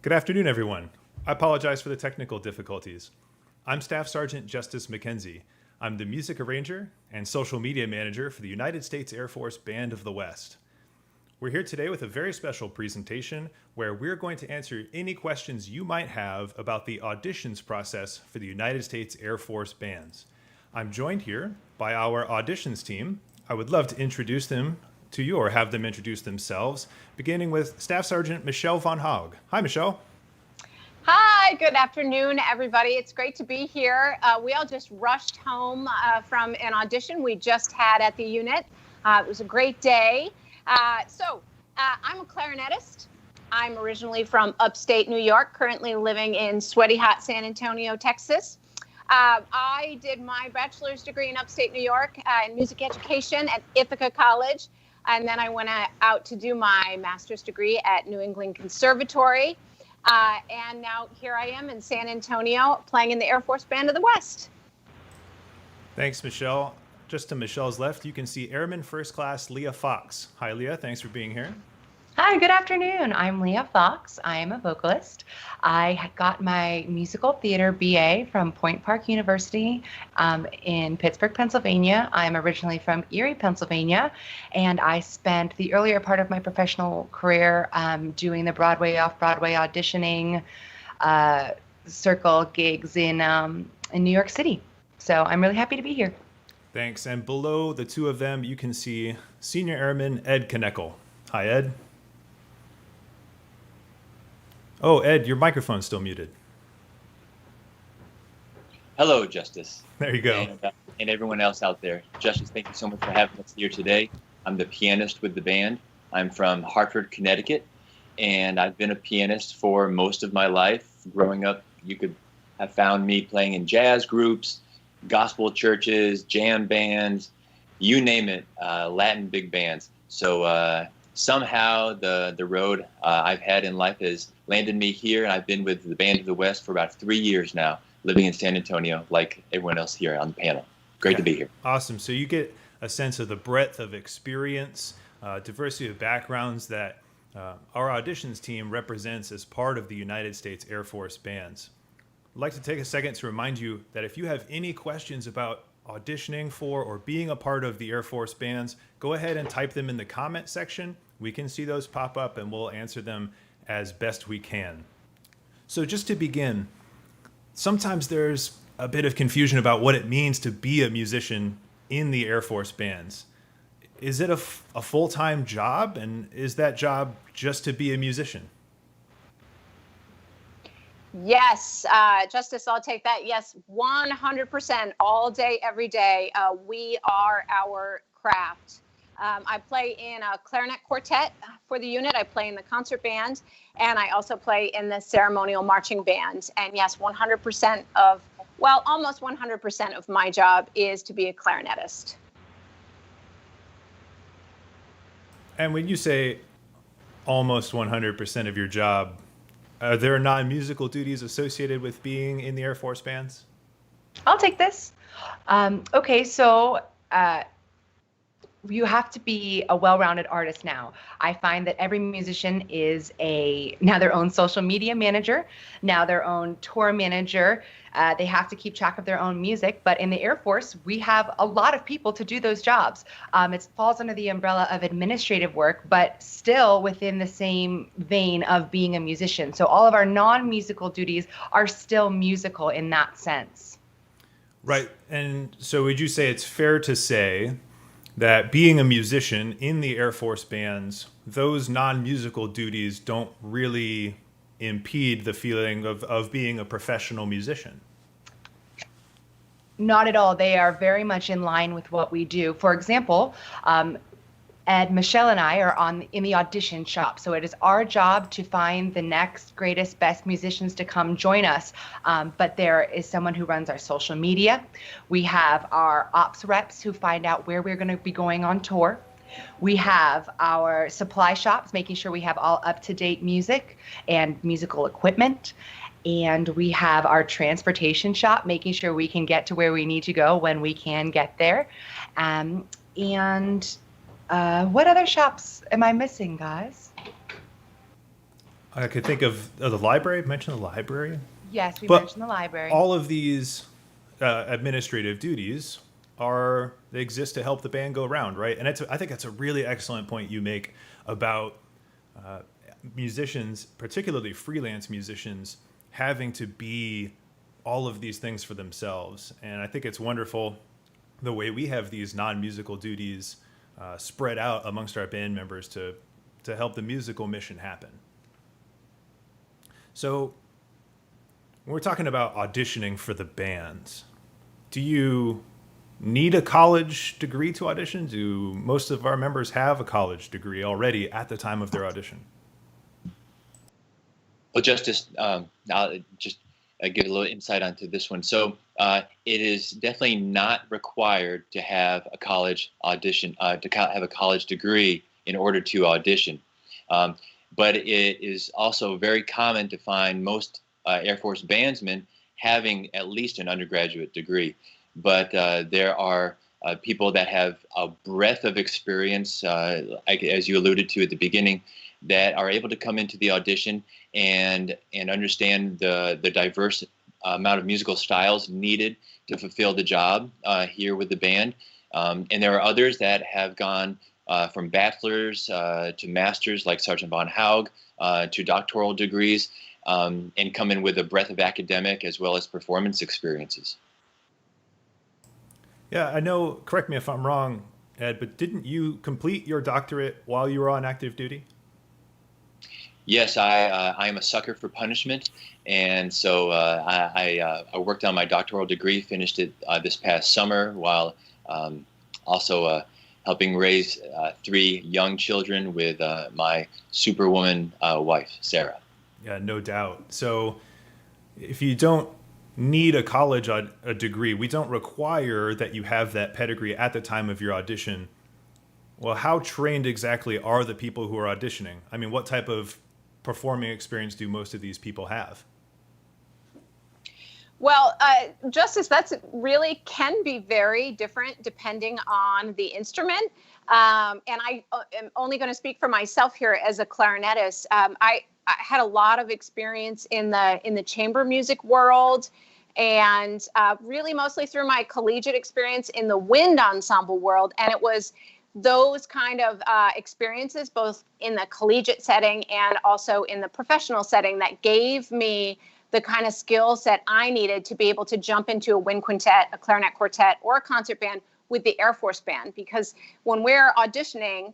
Good afternoon, everyone. I apologize for the technical difficulties. I'm Staff Sergeant Justice McKenzie. I'm the music arranger and social media manager for the United States Air Force Band of the West. We're here today with a very special presentation where we're going to answer any questions you might have about the auditions process for the United States Air Force bands. I'm joined here by our auditions team. I would love to introduce them to you or have them introduce themselves, beginning with Staff Sergeant Michelle Von Haug. Hi, Michelle. Hi, good afternoon, everybody. It's great to be here. We all just rushed home from an audition we just had at the unit. It was a great day. I'm a clarinetist. I'm originally from upstate New York, currently living in sweaty hot San Antonio, Texas. I did my bachelor's degree in upstate New York in music education at Ithaca College. And then I went out to do my master's degree at New England Conservatory. And now here I am in San Antonio playing in the Air Force Band of the West. Thanks, Michelle. Just to Michelle's left, you can see Airman First Class Leah Fox. Hi, Leah. Thanks for being here. Hi, good afternoon. I'm Leah Fox. I am a vocalist. I got my musical theater BA from Point Park University in Pittsburgh, Pennsylvania. I'm originally from Erie, Pennsylvania, and I spent the earlier part of my professional career doing the Broadway, off-Broadway auditioning circle gigs in New York City. So I'm really happy to be here. Thanks. And below the two of them, you can see Senior Airman Ed Kneckel. Hi, Ed. Oh, Ed, your microphone's still muted. Hello, Justice. There you go. And everyone else out there. Justice, thank you so much for having us here today. I'm the pianist with the band. I'm from Hartford, Connecticut, and I've been a pianist for most of my life. Growing up, you could have found me playing in jazz groups, gospel churches, jam bands, you name it, Latin big bands. So somehow the road I've had in life has landed me here, and I've been with the Band of the West for about 3 years now, living in San Antonio like everyone else here on the panel. Great to be here. Awesome. So you get a sense of the breadth of experience, diversity of backgrounds that our auditions team represents as part of the United States Air Force bands. I'd like to take a second to remind you that if you have any questions about auditioning for or being a part of the Air Force bands, go ahead and type them in the comment section. We can see those pop up and we'll answer them as best we can. So just to begin, sometimes there's a bit of confusion about what it means to be a musician in the Air Force bands. Is it a full-time job, and is that job just to be a musician? Yes, Justice, I'll take that. Yes, 100%, all day, every day. We are our craft. I play in a clarinet quartet for the unit. I play in the concert band, and I also play in the ceremonial marching band. And yes, 100% of, well, almost 100% of my job is to be a clarinetist. And when you say almost 100% of your job, are there non-musical duties associated with being in the Air Force bands? I'll take this. Okay, so you have to be a well-rounded artist now. I find that every musician is now their own social media manager, now their own tour manager. They have to keep track of their own music. But in the Air Force, we have a lot of people to do those jobs. It falls under the umbrella of administrative work, but still within the same vein of being a musician. So all of our non-musical duties are still musical in that sense. Right. And so would you say it's fair to say that being a musician in the Air Force bands, those non-musical duties don't really impede the feeling of being a professional musician? Not at all. They are very much in line with what we do. For example, Ed, Michelle, and I are in the audition shop. So it is our job to find the next greatest, best musicians to come join us. But there is someone who runs our social media. We have our ops reps who find out where we're going to be going on tour. We have our supply shops, making sure we have all up-to-date music and musical equipment. And we have our transportation shop, making sure we can get to where we need to go when we can get there. What other shops am I missing, guys? I could think of the library. Mention the library. Yes, we But mentioned the library. all of these administrative duties they exist to help the band go around, right? And I think that's a really excellent point you make about musicians, particularly freelance musicians, having to be all of these things for themselves. And I think it's wonderful the way we have these non-musical duties spread out amongst our band members to help the musical mission happen. So when we're talking about auditioning for the bands, do you need a college degree to audition? Do most of our members have a college degree already at the time of their audition? Well, Justice, I'll just give a little insight onto this one. So it is definitely not required to have a college audition, have a college degree in order to audition. But it is also very common to find most Air Force bandsmen having at least an undergraduate degree. But there are people that have a breadth of experience, as you alluded to at the beginning, that are able to come into the audition and understand the diverse amount of musical styles needed to fulfill the job here with the band. And there are others that have gone from bachelor's to master's, like Sergeant Von Haug, to doctoral degrees, and come in with a breadth of academic as well as performance experiences. Yeah, I know, correct me if I'm wrong, Ed, but didn't you complete your doctorate while you were on active duty? Yes, I am a sucker for punishment, and so I worked on my doctoral degree, finished it this past summer, while also helping raise 3 young children with my superwoman wife, Sarah. Yeah, no doubt. So if you don't need a college a degree, we don't require that you have that pedigree at the time of your audition. Well, how trained exactly are the people who are auditioning? I mean, what type of performing experience do most of these people have? Well, Justice, that's really can be very different depending on the instrument. And I am only going to speak for myself here as a clarinetist. I had a lot of experience in the chamber music world, and really mostly through my collegiate experience in the wind ensemble world. And it was those kind of experiences, both in the collegiate setting and also in the professional setting, that gave me the kind of skill set I needed to be able to jump into a wind quintet, a clarinet quartet, or a concert band with the Air Force Band. Because when we're auditioning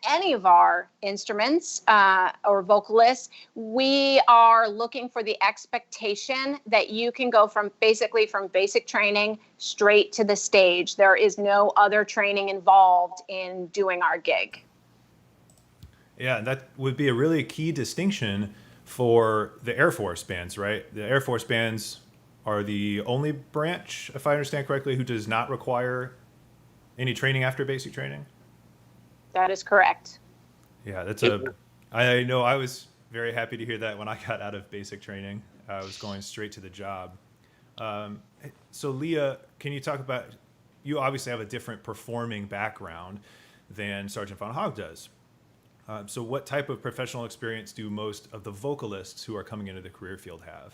any of our instruments or vocalists, we are looking for the expectation that you can go from basic training straight to the stage. There is no other training involved in doing our gig. Yeah, that would be a really key distinction for the Air Force bands, right? The Air Force bands are the only branch, if I understand correctly, who does not require any training after basic training. That is correct. Yeah, I know I was very happy to hear that when I got out of basic training. I was going straight to the job. So Leah, can you talk about, you obviously have a different performing background than Sergeant Von Haug does. So what type of professional experience do most of the vocalists who are coming into the career field have?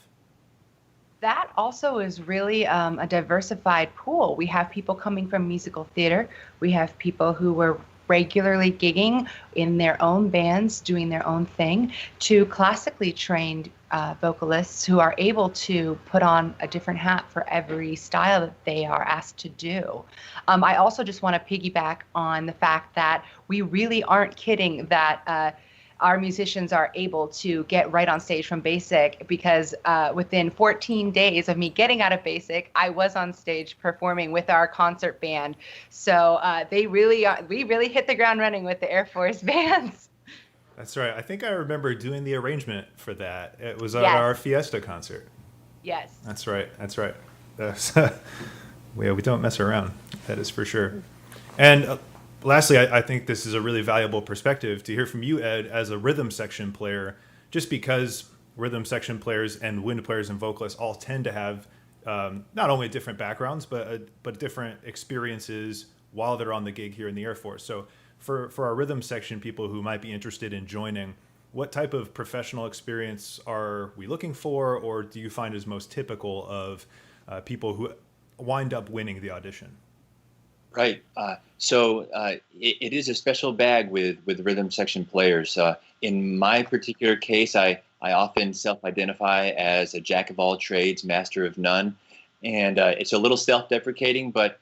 That also is really a diversified pool. We have people coming from musical theater. We have people who were regularly gigging in their own bands, doing their own thing, to classically trained vocalists who are able to put on a different hat for every style that they are asked to do. I also just want to piggyback on the fact that we really aren't kidding that our musicians are able to get right on stage from basic, because within 14 days of me getting out of basic, I was on stage performing with our concert band. So we really hit the ground running with the Air Force bands. That's right. I think I remember doing the arrangement for that. It was at Yes. our Fiesta concert. Yes. That's right. We don't mess around. That is for sure. And lastly, I think this is a really valuable perspective to hear from you, Ed, as a rhythm section player, just because rhythm section players and wind players and vocalists all tend to have not only different backgrounds, but different experiences while they're on the gig here in the Air Force. So for our rhythm section people who might be interested in joining, what type of professional experience are we looking for, or do you find is most typical of people who wind up winning the audition? Right. It is a special bag with rhythm section players. In my particular case, I often self-identify as a jack of all trades, master of none. And it's a little self-deprecating, but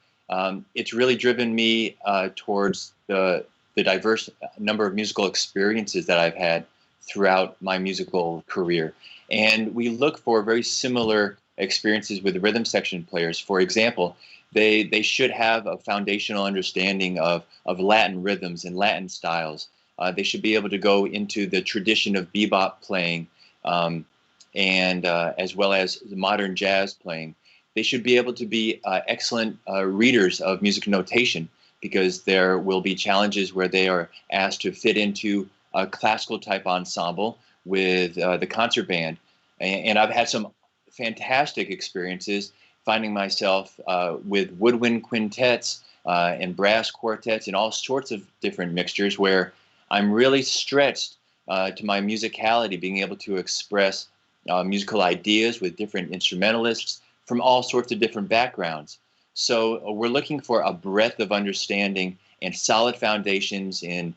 it's really driven me towards the diverse number of musical experiences that I've had throughout my musical career. And we look for very similar experiences with rhythm section players. For example, they should have a foundational understanding of Latin rhythms and Latin styles. They should be able to go into the tradition of bebop playing, and as well as modern jazz playing. They should be able to be excellent readers of music notation, because there will be challenges where they are asked to fit into a classical type ensemble with the concert band. And I've had some fantastic experiences finding myself with woodwind quintets and brass quartets and all sorts of different mixtures where I'm really stretched to my musicality, being able to express musical ideas with different instrumentalists from all sorts of different backgrounds. So we're looking for a breadth of understanding and solid foundations in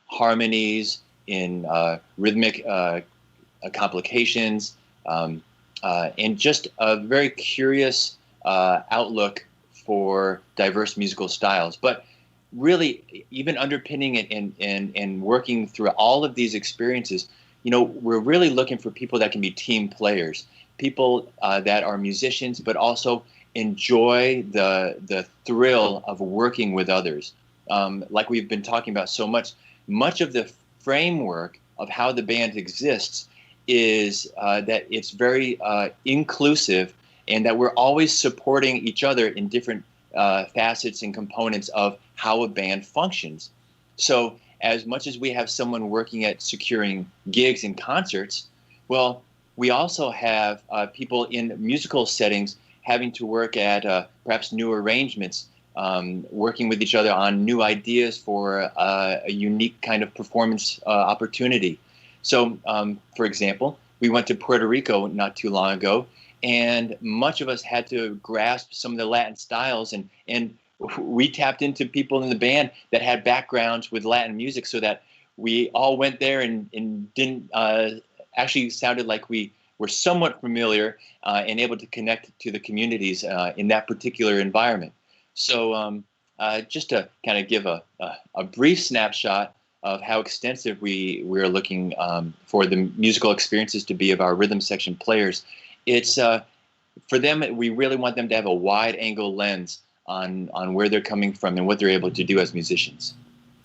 harmonies, in rhythmic complications, and just a very curious outlook for diverse musical styles. But really, even underpinning it and working through all of these experiences, we're really looking for people that can be team players, people that are musicians, but also enjoy the thrill of working with others. Like we've been talking about so much of the framework of how the band exists is that it's very inclusive, and that we're always supporting each other in different facets and components of how a band functions. So as much as we have someone working at securing gigs and concerts, well, we also have people in musical settings having to work at perhaps new arrangements, working with each other on new ideas for a unique kind of performance opportunity. So, for example, we went to Puerto Rico not too long ago, and much of us had to grasp some of the Latin styles, and we tapped into people in the band that had backgrounds with Latin music, so that we all went there and didn't actually sounded like we were somewhat familiar and able to connect to the communities in that particular environment. So just to kind of give a brief snapshot of how extensive we're looking for the musical experiences to be of our rhythm section players, it's for them, we really want them to have a wide angle lens on where they're coming from and what they're able to do as musicians.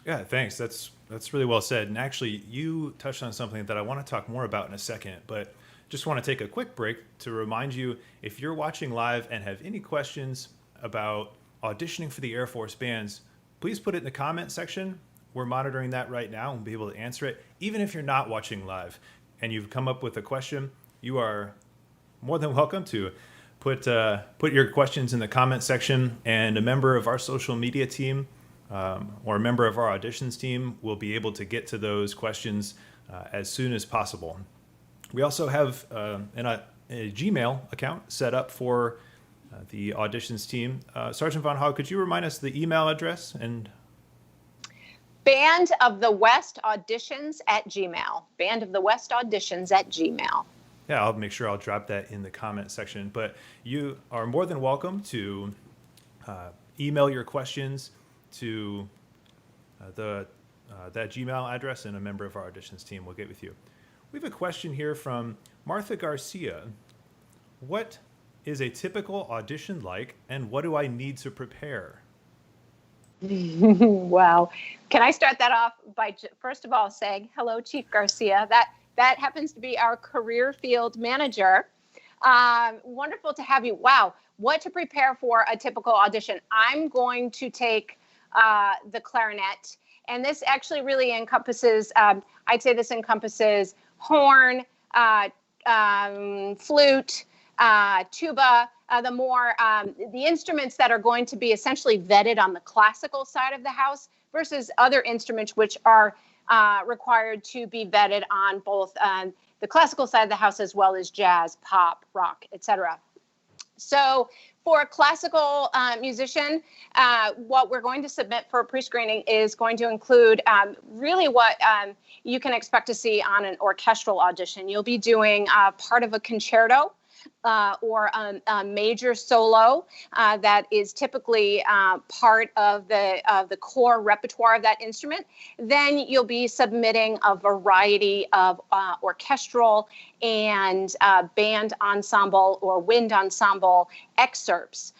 Yeah, thanks. That's really well said. And actually, you touched on something that I want to talk more about in a second, but just want to take a quick break to remind you, if you're watching live and have any questions about auditioning for the Air Force bands, please put it in the comment section. We're monitoring that right now and we'll be able to answer it. Even if you're not watching live and you've come up with a question, you are more than welcome to put your questions in the comment section, and a member of our social media team or a member of our auditions team will be able to get to those questions as soon as possible. We also have a Gmail account set up for the auditions team. Sergeant Von Hogg, could you remind us the email address? And Band of the West Auditions at Gmail. Band of the West Auditions at Gmail. Yeah, I'll make sure I'll drop that in the comment section. But you are more than welcome to email your questions to that Gmail address, and a member of our auditions team will get with you. We have a question here from Martha Garcia. What is a typical audition like, and what do I need to prepare? Wow. Can I start that off by first of all saying hello, Chief Garcia. That happens to be our career field manager. Wonderful to have you. Wow. What to prepare for a typical audition? I'm going to take the clarinet. And this actually really encompasses, I'd say this encompasses horn, flute, tuba, the instruments that are going to be essentially vetted on the classical side of the house versus other instruments which are required to be vetted on both the classical side of the house as well as jazz, pop, rock, etc. So for a classical musician, what we're going to submit for pre-screening is going to include really what you can expect to see on an orchestral audition. You'll be doing part of a concerto or a major solo that is typically part of the core repertoire of that instrument. Then you'll be submitting a variety of orchestral and band ensemble or wind ensemble excerpts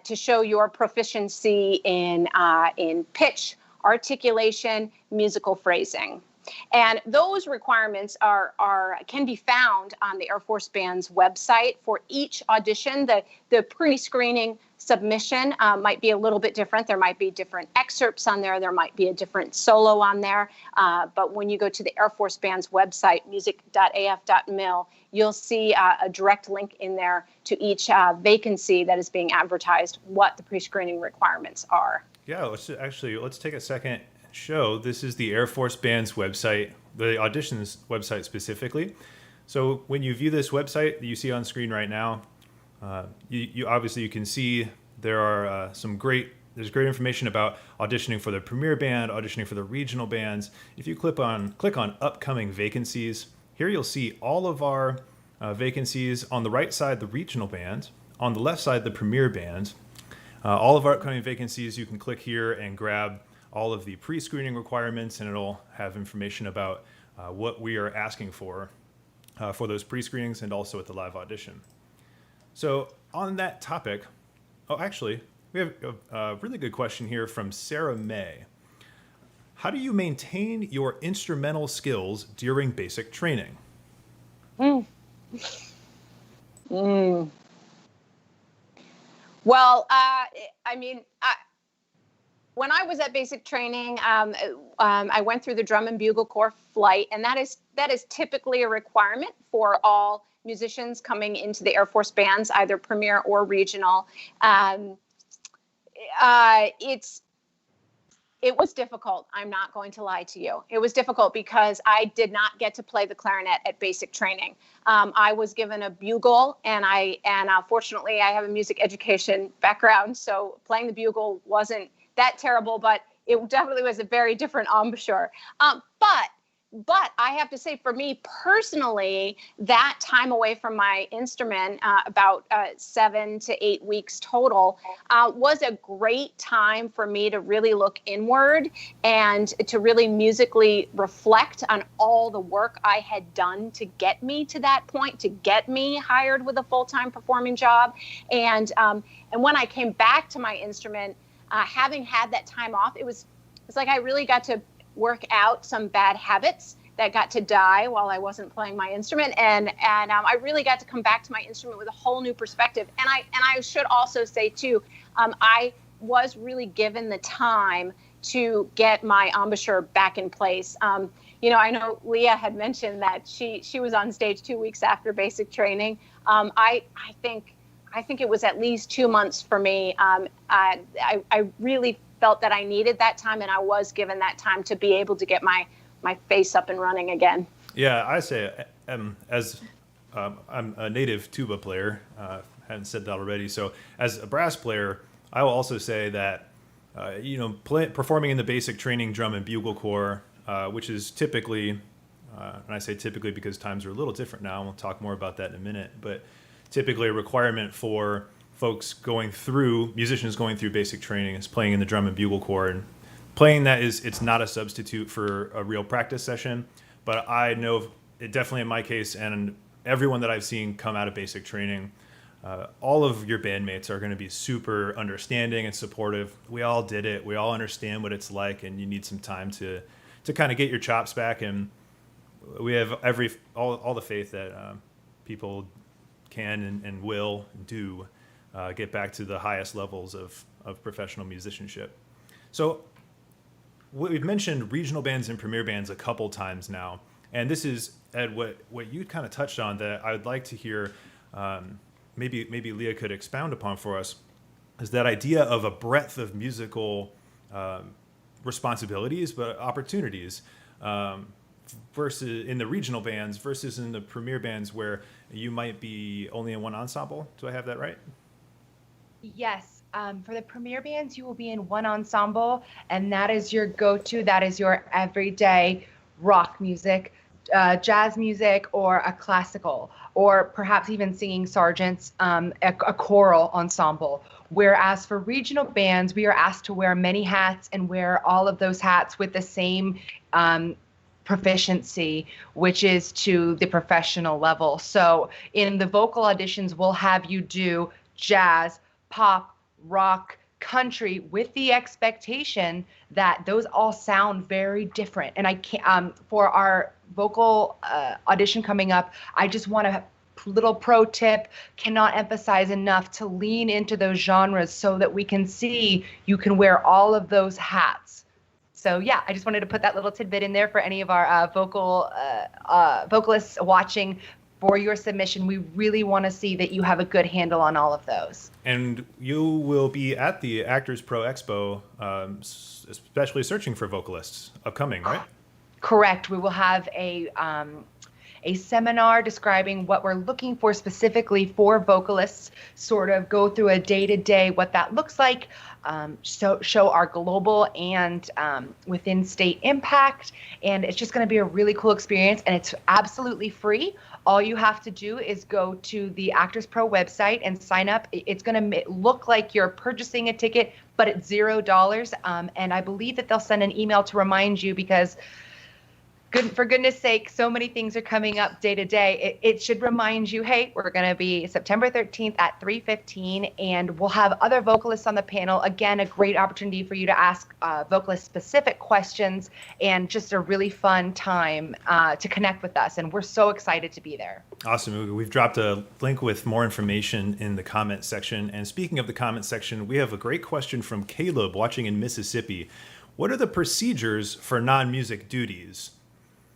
to show your proficiency in pitch, articulation, musical phrasing. And those requirements can be found on the Air Force Band's website for each audition. The pre-screening submission might be a little bit different. There might be different excerpts on there. There might be a different solo on there. But when you go to the Air Force Band's website, music.af.mil, you'll see a direct link in there to each vacancy that is being advertised, what the pre-screening requirements are. Yeah, let's take a second. Show this is the Air Force Band's website, the Auditions website specifically. So when you view this website that you see on screen right now, you obviously you can see there are there's great information about auditioning for the premier band, auditioning for the regional bands. If you click on upcoming vacancies, here you'll see all of our vacancies. On the right side, the regional band, on the left side, the premier band. All of our upcoming vacancies, you can click here and grab all of the pre-screening requirements, and it'll have information about what we are asking for those pre-screenings and also at the live audition. So on that topic, actually, we have a really good question here from Sarah May. How do you maintain your instrumental skills during basic training? Well, when I was at basic training, I went through the drum and bugle corps flight, and that is typically a requirement for all musicians coming into the Air Force bands, either premier or regional. It was difficult. I'm not going to lie to you. It was difficult because I did not get to play the clarinet at basic training. I was given a bugle, and fortunately I have a music education background, so playing the bugle wasn't that terrible, but it definitely was a very different embouchure. But I have to say, for me personally, that time away from my instrument, about 7 to 8 weeks total, was a great time for me to really look inward and to really musically reflect on all the work I had done to get me to that point, to get me hired with a full-time performing job. And when I came back to my instrument, having had that time off, it's like I really got to work out some bad habits that got to die while I wasn't playing my instrument, and I really got to come back to my instrument with a whole new perspective. And I should also say too, I was really given the time to get my embouchure back in place. I know Leah had mentioned that she was on stage 2 weeks after basic training. I think it was at least 2 months for me. I really felt that I needed that time, and I was given that time to be able to get my face up and running again. Yeah, I say, as I'm a native tuba player, hadn't said that already. So as a brass player, I will also say that, performing in the basic training drum and bugle corps, which is typically, and I say typically because times are a little different now, and we'll talk more about that in a minute, but typically a requirement for musicians going through basic training is playing in the drum and bugle corps. And playing that it's not a substitute for a real practice session, but I know it definitely in my case, and everyone that I've seen come out of basic training, all of your bandmates are going to be super understanding and supportive. We all did it. We all understand what it's like, and you need some time to kind of get your chops back. And we have all the faith that people can and will do get back to the highest levels of professional musicianship. So we've mentioned regional bands and premier bands a couple times now, and this is, Ed, what you kind of touched on that I would like to hear, maybe Leah could expound upon for us, is that idea of a breadth of musical responsibilities, but opportunities. versus in the regional bands versus in the premier bands where you might be only in one ensemble? Do I have that right? Yes. For the premier bands, you will be in one ensemble, and that is your go-to. That is your everyday rock music, jazz music, or a classical, or perhaps even singing sergeants, a choral ensemble. Whereas for regional bands, we are asked to wear many hats and wear all of those hats with the same proficiency, which is to the professional level. So in the vocal auditions, we'll have you do jazz, pop, rock, country, with the expectation that those all sound very different. And I can't, for our vocal audition coming up, I just want a little pro tip, cannot emphasize enough to lean into those genres so that we can see you can wear all of those hats. So yeah, I just wanted to put that little tidbit in there for any of our vocalists watching. For your submission, we really want to see that you have a good handle on all of those. And you will be at the Actors Pro Expo, especially searching for vocalists upcoming, right? Correct. We will have a seminar describing what we're looking for specifically for vocalists, sort of go through a day-to-day what that looks like, show our global and within state impact. And it's just going to be a really cool experience, and it's absolutely free. All you have to do is go to the Actors Pro website and sign up. It's going to look like you're purchasing a ticket, but it's $0. And I believe that they'll send an email to remind you because for goodness sake, so many things are coming up day to day. It should remind you, hey, we're going to be September 13th at 3:15, and we'll have other vocalists on the panel. Again, a great opportunity for you to ask vocalist-specific questions, and just a really fun time to connect with us. And we're so excited to be there. Awesome. We've dropped a link with more information in the comment section. And speaking of the comment section, we have a great question from Caleb watching in Mississippi. What are the procedures for non-music duties?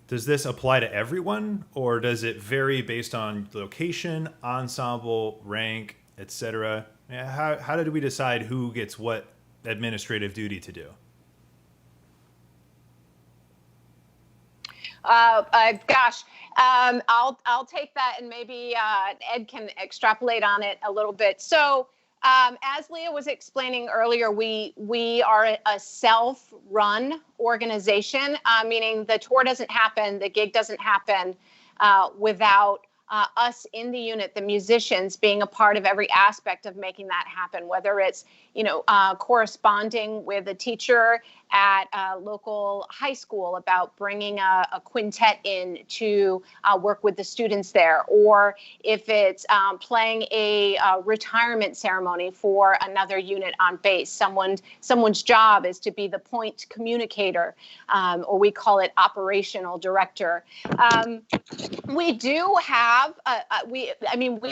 Does this apply to everyone, or does it vary based on location, ensemble, rank, etc.? How did we decide who gets what administrative duty to do? I'll take that, and maybe Ed can extrapolate on it a little bit. So as Leah was explaining earlier, we are a self-run organization, meaning the tour doesn't happen, the gig doesn't happen without us in the unit, the musicians, being a part of every aspect of making that happen, whether it's, corresponding with a teacher at a local high school about bringing a quintet in to work with the students there, or if it's playing a retirement ceremony for another unit on base. Someone's job is to be the point communicator, or we call it operational director. We do have, we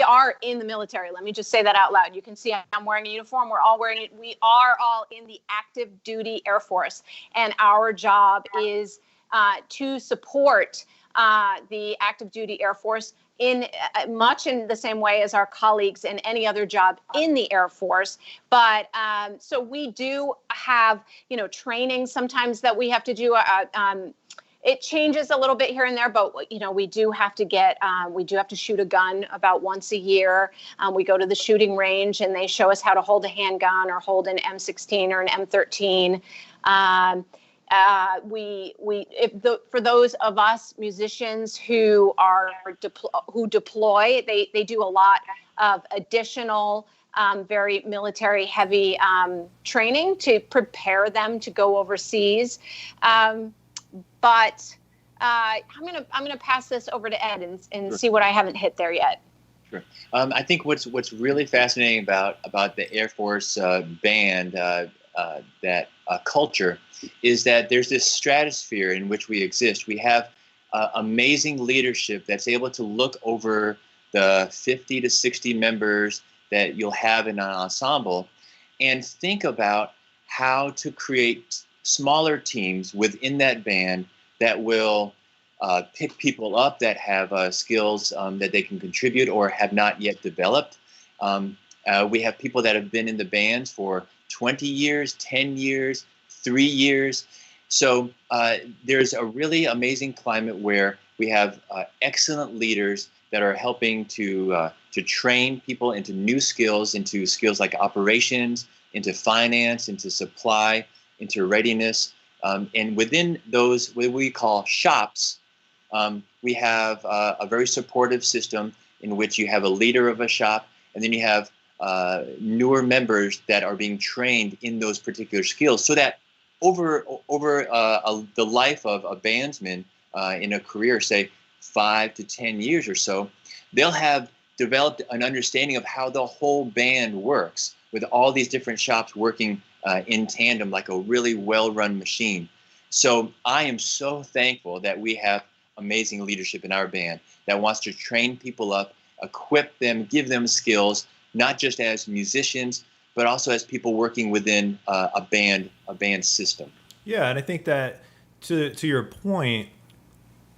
are in the military. Let me just say that out loud. You can see I'm wearing a uniform. We're all wearing it. We are all in the active duty Air Force. And our job is to support the active duty Air Force in much in the same way as our colleagues in any other job in the Air Force. But so we do have, training sometimes that we have to do. It changes a little bit here and there, but we do have to shoot a gun about once a year. We go to the shooting range and they show us how to hold a handgun or hold an M16 or an M13. For those of us musicians who deploy, they do a lot of additional very military heavy training to prepare them to go overseas. But I'm gonna pass this over to Ed and Sure. see what I haven't hit there yet. Sure. I think what's really fascinating about the Air Force band, that culture, is that there's this stratosphere in which we exist. We have amazing leadership that's able to look over the 50 to 60 members that you'll have in an ensemble and think about how to create smaller teams within that band that will pick people up that have skills that they can contribute or have not yet developed. We have people that have been in the bands for 20 years, 10 years, 3 years, So there's a really amazing climate where we have excellent leaders that are helping to train people into new skills, into skills like operations, into finance, into supply, into readiness. And within those, what we call shops, we have a very supportive system in which you have a leader of a shop, and then you have newer members that are being trained in those particular skills, so that over the life of a bandsman in a career, say 5 to 10 years or so, they'll have developed an understanding of how the whole band works, with all these different shops working in tandem like a really well-run machine. So I am so thankful that we have amazing leadership in our band that wants to train people up, equip them, give them skills, not just as musicians, but also as people working within a band system. Yeah, and I think that to your point,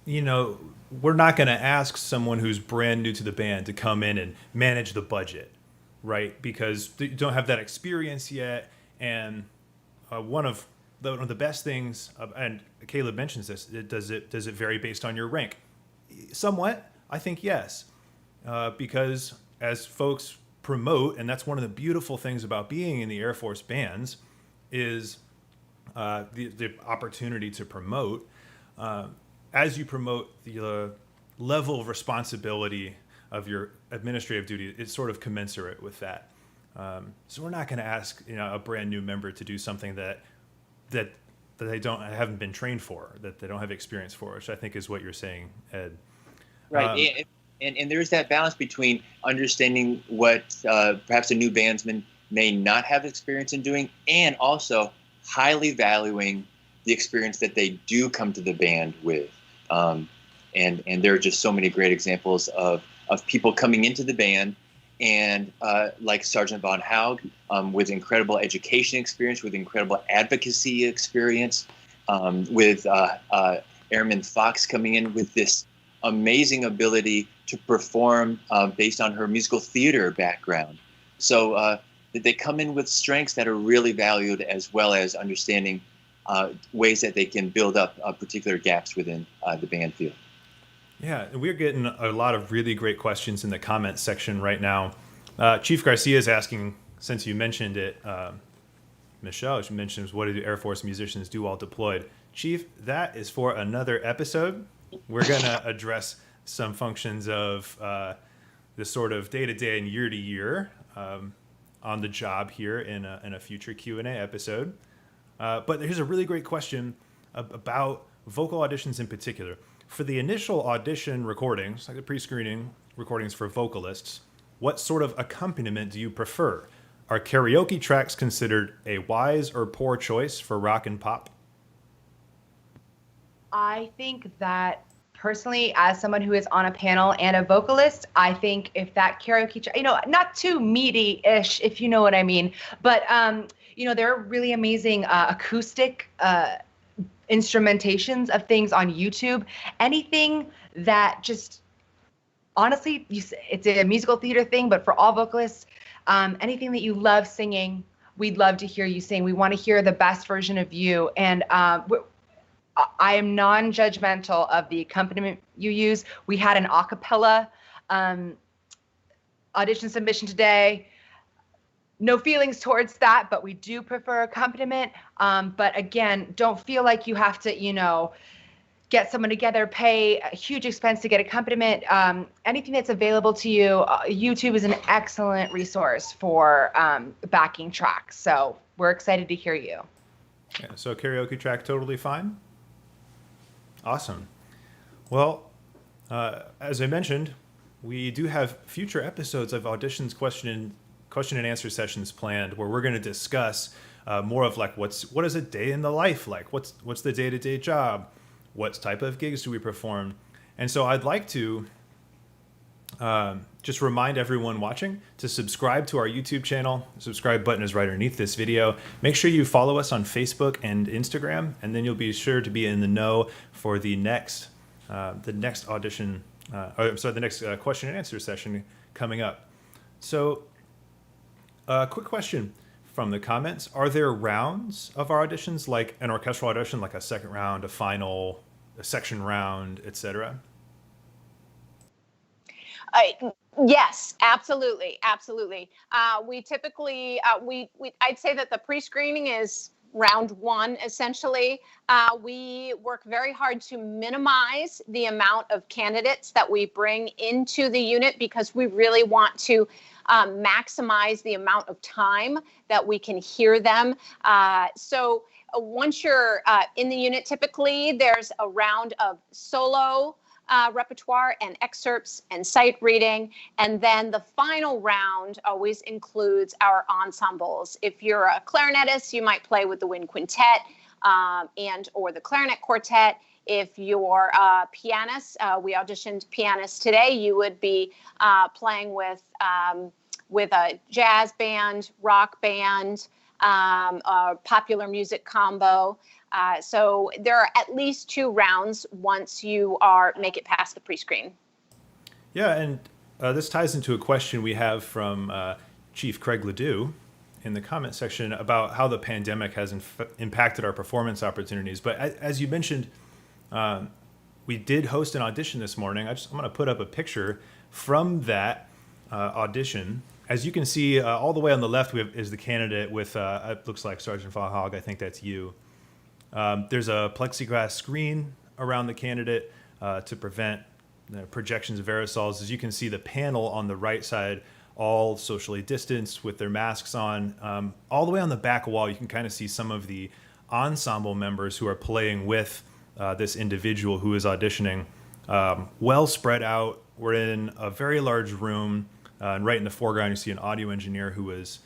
we're not going to ask someone who's brand new to the band to come in and manage the budget, right? Because you don't have that experience yet. And one of the best things, and Caleb mentions this, does it vary based on your rank? Somewhat, I think yes, because as folks promote, and that's one of the beautiful things about being in the Air Force bands, is the opportunity to promote. As you promote, the level of responsibility of your administrative duty is sort of commensurate with that. So we're not going to ask a brand new member to do something that they haven't been trained for, that they don't have experience for, which I think is what you're saying, Ed. Right. And there's that balance between understanding what perhaps a new bandsman may not have experience in doing, and also highly valuing the experience that they do come to the band with. And there are just so many great examples of people coming into the band and like Sergeant Von Haug, with incredible education experience, with incredible advocacy experience, with Airman Fox coming in with this amazing ability to perform based on her musical theater background. So they come in with strengths that are really valued, as well as understanding ways that they can build up particular gaps within the band field. Yeah, we're getting a lot of really great questions in the comments section right now. Chief Garcia is asking, since you mentioned it, Michelle, she mentions, what do Air Force musicians do while deployed? Chief, that is for another episode. We're going to address some functions of the sort of day-to-day and year-to-year on the job here in a future Q&A episode. But here's a really great question about vocal auditions in particular. For the initial audition recordings, like the pre-screening recordings for vocalists, what sort of accompaniment do you prefer? Are karaoke tracks considered a wise or poor choice for rock and pop? I think that personally, as someone who is on a panel and a vocalist, I think if that karaoke, not too meaty-ish, if you know what I mean, but there are really amazing acoustic instrumentations of things on YouTube. Anything that just, honestly, it's a musical theater thing, but for all vocalists, anything that you love singing, we'd love to hear you sing. We want to hear the best version of you. And I am non-judgmental of the accompaniment you use. We had an a cappella audition submission today. No feelings towards that, but we do prefer accompaniment. But again, don't feel like you have to, get someone together, pay a huge expense to get accompaniment. Anything that's available to you, YouTube is an excellent resource for backing tracks. So we're excited to hear you. Yeah, so karaoke track, totally fine. Awesome. Well, as I mentioned, we do have future episodes of Auditions question and answer sessions planned, where we're going to discuss more of like what is a day in the life like? What's the day-to-day job? What type of gigs do we perform? And so I'd like to just remind everyone watching to subscribe to our YouTube channel. The subscribe button is right underneath this video. Make sure you follow us on Facebook and Instagram, and then you'll be sure to be in the know for the next audition, the next question and answer session coming up. So, quick question from the comments. Are there rounds of our auditions, like an orchestral audition, like a second round, a final, a section round, etc.? Yes, absolutely, absolutely. We typically I'd say that the pre-screening is round one essentially. We work very hard to minimize the amount of candidates that we bring into the unit because we really want to maximize the amount of time that we can hear them. So once you're in the unit, typically there's a round of solo repertoire and excerpts and sight reading. And then the final round always includes our ensembles. If you're a clarinetist, you might play with the wind quintet and or the clarinet quartet. If you're a pianist, we auditioned pianists today, you would be playing with a jazz band, rock band, a popular music combo. So there are at least 2 rounds once you make it past the pre-screen. Yeah, and this ties into a question we have from Chief Craig Ledoux in the comment section about how the pandemic has impacted our performance opportunities. But as you mentioned, we did host an audition this morning. I'm going to put up a picture from that audition. As you can see, all the way on the left is the candidate with, it looks like Sergeant Fahog. I think that's you. There's a plexiglass screen around the candidate to prevent projections of aerosols. As you can see, the panel on the right side, all socially distanced with their masks on. All the way on the back wall, you can kind of see some of the ensemble members who are playing with this individual who is auditioning. Well spread out. We're in a very large room, and right in the foreground, you see an audio engineer who is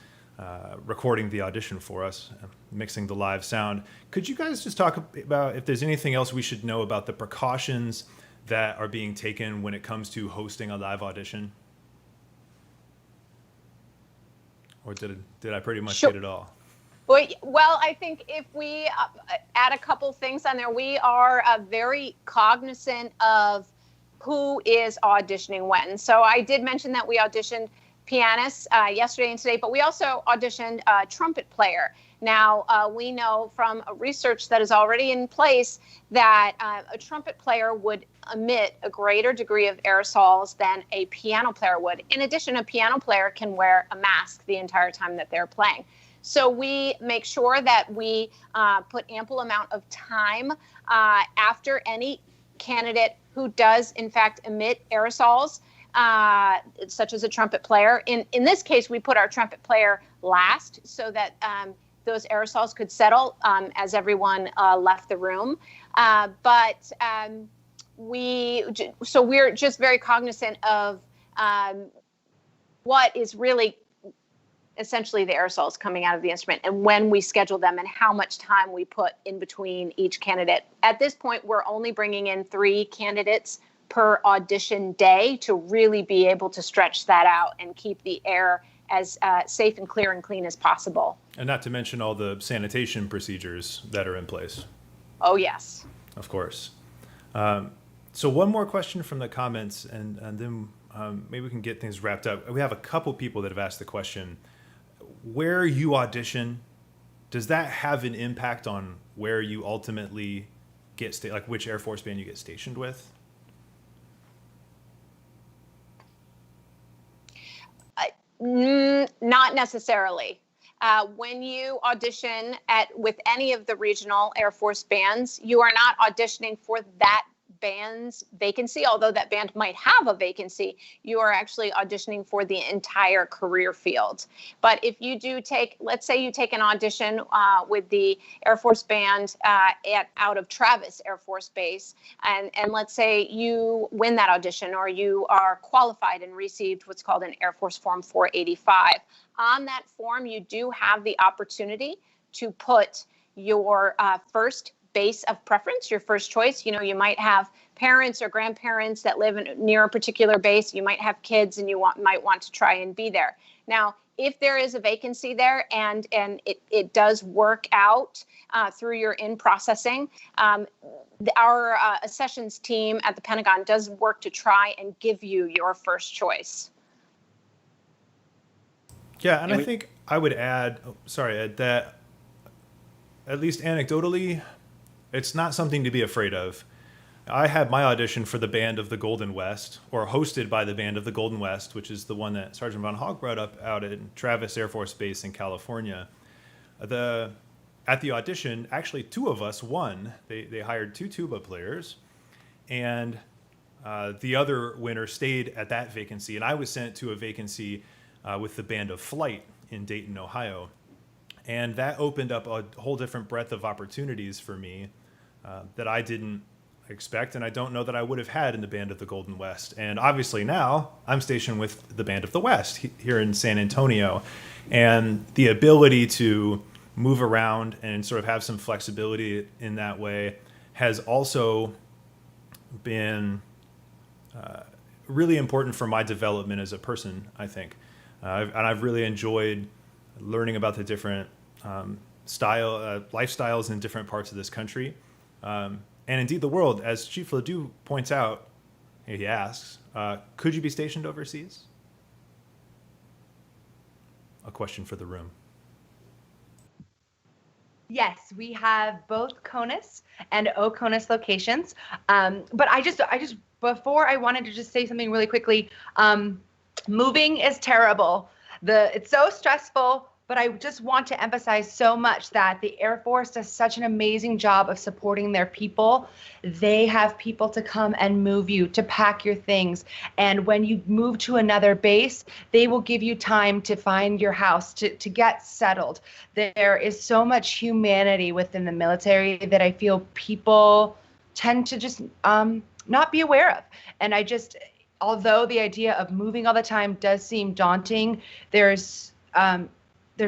recording the audition for us, mixing the live sound. Could you guys just talk about if there's anything else we should know about the precautions that are being taken when it comes to hosting a live audition? Or did I pretty much get it all? Well, I think if we add a couple things on there, we are very cognizant of who is auditioning when. So I did mention that we auditioned pianists yesterday and today, but we also auditioned a trumpet player. Now, we know from research that is already in place that a trumpet player would emit a greater degree of aerosols than a piano player would. In addition, a piano player can wear a mask the entire time that they're playing. So we make sure that we put ample amount of time after any candidate who does, in fact, emit aerosols, such as a trumpet player. In this case, we put our trumpet player last so that those aerosols could settle as everyone left the room. We're just very cognizant of what is really essentially the aerosols coming out of the instrument and when we schedule them and how much time we put in between each candidate. At this point, we're only bringing in 3 candidates per audition day to really be able to stretch that out and keep the air as safe and clear and clean as possible. And not to mention all the sanitation procedures that are in place. Oh, yes. Of course. So one more question from the comments, and then maybe we can get things wrapped up. We have a couple people that have asked the question, where you audition, does that have an impact on where you ultimately get, like which Air Force band you get stationed with? Not necessarily. When you audition with any of the regional Air Force bands, you are not auditioning for that band's vacancy, although that band might have a vacancy. You are actually auditioning for the entire career field. But if you do let's say you take an audition with the Air Force band out of Travis Air Force Base, and let's say you win that audition or you are qualified and received what's called an Air Force Form 485. On that form, you do have the opportunity to put your first base of preference, your first choice. You know, you might have parents or grandparents that live near a particular base. You might have kids and you might want to try and be there. Now, if there is a vacancy there and it does work out through your in-processing, our accessions team at the Pentagon does work to try and give you your first choice. Yeah, and I think I would add, sorry, Ed, that at least anecdotally, it's not something to be afraid of. I had my audition for the Band of the Golden West, or hosted by the Band of the Golden West, which is the one that Sergeant Von Hogg brought up out at Travis Air Force Base in California. At the audition, actually two of us won. They hired two tuba players, and the other winner stayed at that vacancy, and I was sent to a vacancy with the Band of Flight in Dayton, Ohio. And that opened up a whole different breadth of opportunities for me that I didn't expect, and I don't know that I would have had in the Band of the Golden West. And obviously now I'm stationed with the Band of the West here in San Antonio. And the ability to move around and sort of have some flexibility in that way has also been really important for my development as a person, I think. And I've really enjoyed learning about the different lifestyles in different parts of this country. And indeed the world, as Chief Ledoux points out, he asks, could you be stationed overseas? A question for the room. Yes, we have both CONUS and OCONUS locations. But I just before I wanted to just say something really quickly. Moving is terrible. It's so stressful, but I just want to emphasize so much that the Air Force does such an amazing job of supporting their people. They have people to come and move you, to pack your things. And when you move to another base, they will give you time to find your house, to get settled. There is so much humanity within the military that I feel people tend to just not be aware of. And although the idea of moving all the time does seem daunting, there's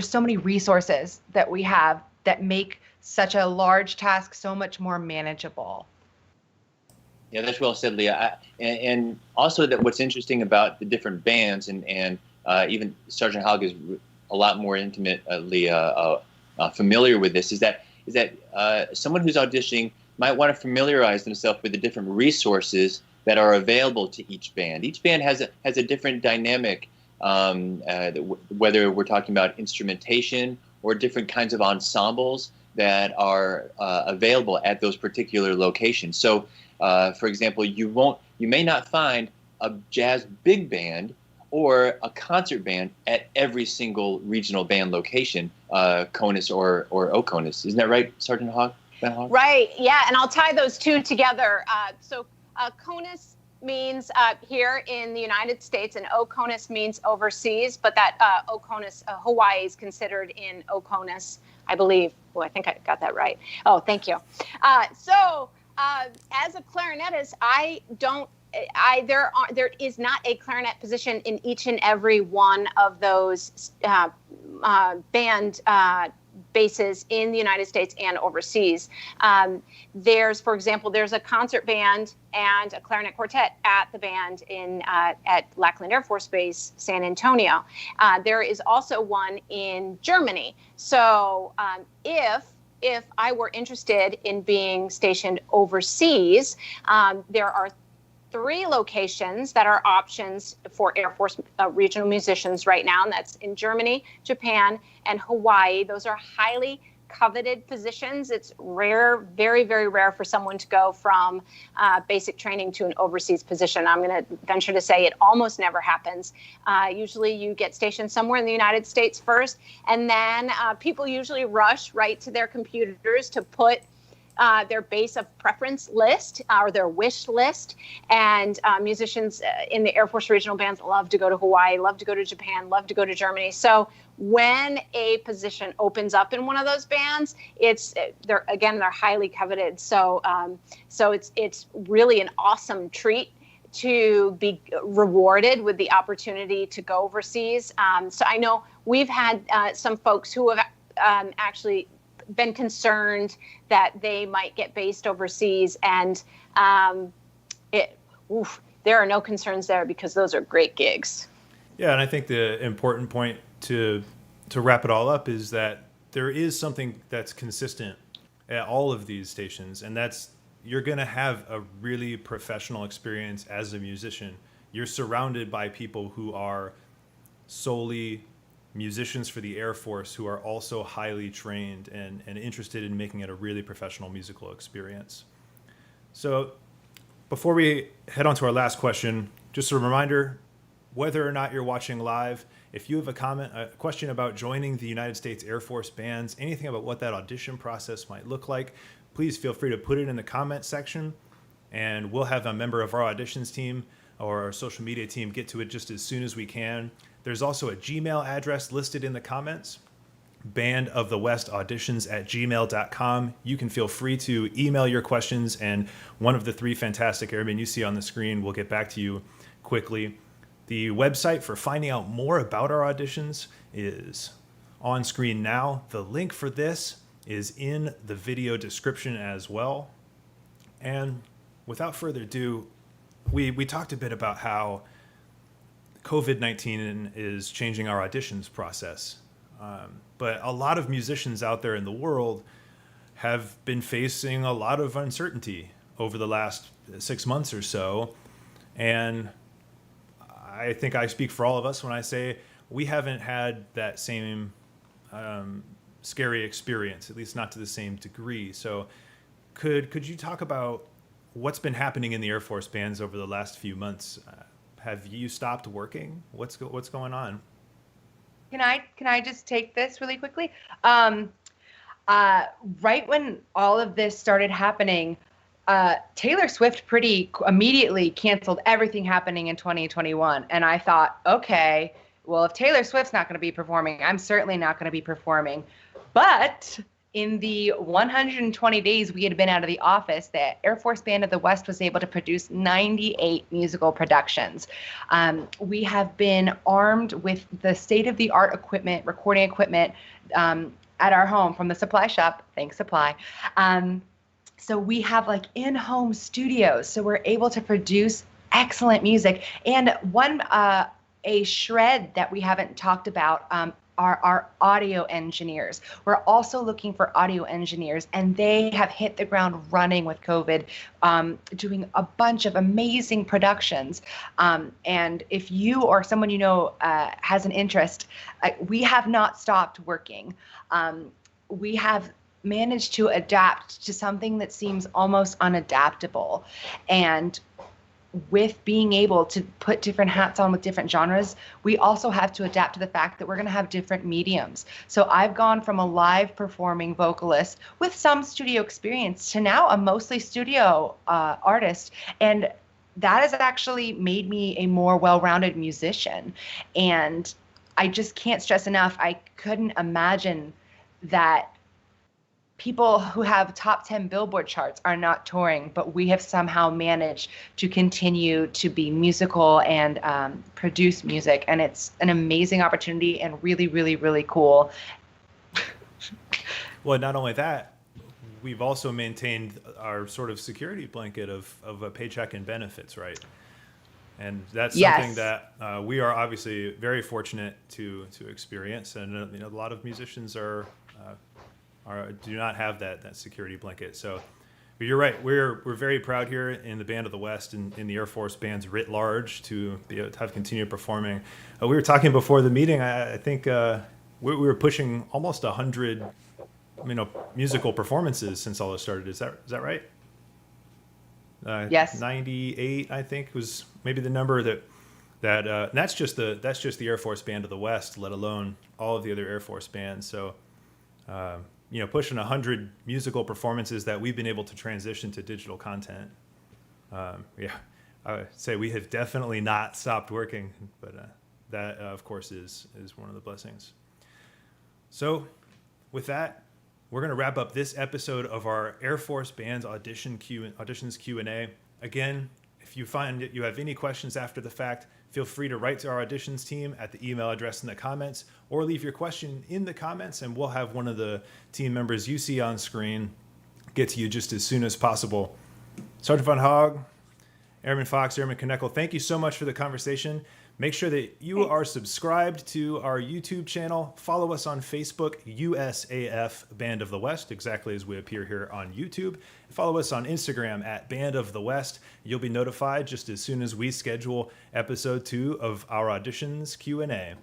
so many resources that we have that make such a large task so much more manageable. Yeah, that's well said, Leah. And also that what's interesting about the different bands, and even Sergeant Hogg is a lot more intimately familiar with this, is that someone who's auditioning might want to familiarize themselves with the different resources that are available to each band. Each band has a different dynamic, whether we're talking about instrumentation or different kinds of ensembles that are available at those particular locations. So, for example, you may not find a jazz big band or a concert band at every single regional band location, CONUS or OCONUS. Isn't that right, Sergeant Hogg? Right. Yeah, and I'll tie those two together. CONUS means here in the United States, and OCONUS means overseas, but that OCONUS, Hawaii is considered in OCONUS, I believe. Oh, I think I got that right. Oh, thank you. As a clarinetist, there is not a clarinet position in each and every one of those band bases in the United States and overseas. For example, there's a concert band and a clarinet quartet at the band at Lackland Air Force Base, San Antonio. There is also one in Germany. So if I were interested in being stationed overseas, there are 3 locations that are options for Air Force regional musicians right now, and that's in Germany, Japan, and Hawaii. Those are highly coveted positions. It's rare, very, very rare for someone to go from basic training to an overseas position. I'm going to venture to say it almost never happens. Usually you get stationed somewhere in the United States first, and then people usually rush right to their computers to put their base of preference list or their wish list. And musicians in the Air Force regional bands love to go to Hawaii, love to go to Japan, love to go to Germany. So when a position opens up in one of those bands, they're highly coveted. So it's really an awesome treat to be rewarded with the opportunity to go overseas. So I know we've had some folks who have actually been concerned that they might get based overseas, and there are no concerns there because those are great gigs. Yeah, and I think the important point to wrap it all up is that there is something that's consistent at all of these stations, and that's you're going to have a really professional experience as a musician. You're surrounded by people who are solely musicians for the Air Force who are also highly trained and interested in making it a really professional musical experience. So before we head on to our last question, just a reminder, whether or not you're watching live, if you have a question about joining the United States Air Force bands, anything about what that audition process might look like, please feel free to put it in the comment section, and we'll have a member of our auditions team or our social media team get to it just as soon as we can. There's also a Gmail address listed in the comments, bandofthewestauditions@gmail.com. You can feel free to email your questions, and one of the three fantastic airmen you see on the screen will get back to you quickly. The website for finding out more about our auditions is on screen now. The link for this is in the video description as well. And without further ado, we talked a bit about how COVID-19 is changing our auditions process. But a lot of musicians out there in the world have been facing a lot of uncertainty over the last 6 months or so. And I think I speak for all of us when I say we haven't had that same scary experience, at least not to the same degree. So could you talk about what's been happening in the Air Force bands over the last few months? Have you stopped working? What's going on? Can I just take this really quickly? Right when all of this started happening, Taylor Swift pretty immediately canceled everything happening in 2021. And I thought, okay, well, if Taylor Swift's not going to be performing, I'm certainly not going to be performing. But in the 120 days we had been out of the office, the Air Force Band of the West was able to produce 98 musical productions. We have been armed with the state-of-the-art equipment, recording equipment, at our home from the supply shop. Thanks, Supply. So we have like in-home studios, so we're able to produce excellent music. And a shred that we haven't talked about are our audio engineers. We're also looking for audio engineers, and they have hit the ground running with COVID, doing a bunch of amazing productions. And if you or someone you know has an interest, we have not stopped working. We have managed to adapt to something that seems almost unadaptable. And with being able to put different hats on with different genres, we also have to adapt to the fact that we're going to have different mediums. So I've gone from a live performing vocalist with some studio experience to now a mostly studio artist. And that has actually made me a more well-rounded musician. And I just can't stress enough, I couldn't imagine that people who have top 10 Billboard charts are not touring, but we have somehow managed to continue to be musical and produce music. And it's an amazing opportunity and really, really, really cool. Well, not only that, we've also maintained our sort of security blanket of a paycheck and benefits, right? And that's something that we are obviously very fortunate to experience. And a lot of musicians do not have that security blanket. So, but you're right. We're very proud here in the Band of the West and in the Air Force bands writ large to be able to have continued performing. We were talking before the meeting. I think we were pushing almost 100, musical performances since all this started. Is that right? Yes. 98, I think, was maybe the number that that's just the Air Force Band of the West, let alone all of the other Air Force bands. So. Pushing 100 musical performances that we've been able to transition to digital content. I would say we have definitely not stopped working, but that, of course, is one of the blessings. So with that, we're going to wrap up this episode of our Air Force Bands Auditions Q&A. Again, if you find that you have any questions after the fact, feel free to write to our auditions team at the email address in the comments, or leave your question in the comments, and we'll have one of the team members you see on screen get to you just as soon as possible. Sergeant Von Hogg, Airman Fox, Airman Knekel, thank you so much for the conversation. Make sure that you are subscribed to our YouTube channel. Follow us on Facebook, USAF Band of the West, exactly as we appear here on YouTube. Follow us on Instagram at Band of the West. You'll be notified just as soon as we schedule episode 2 of our Auditions Q&A.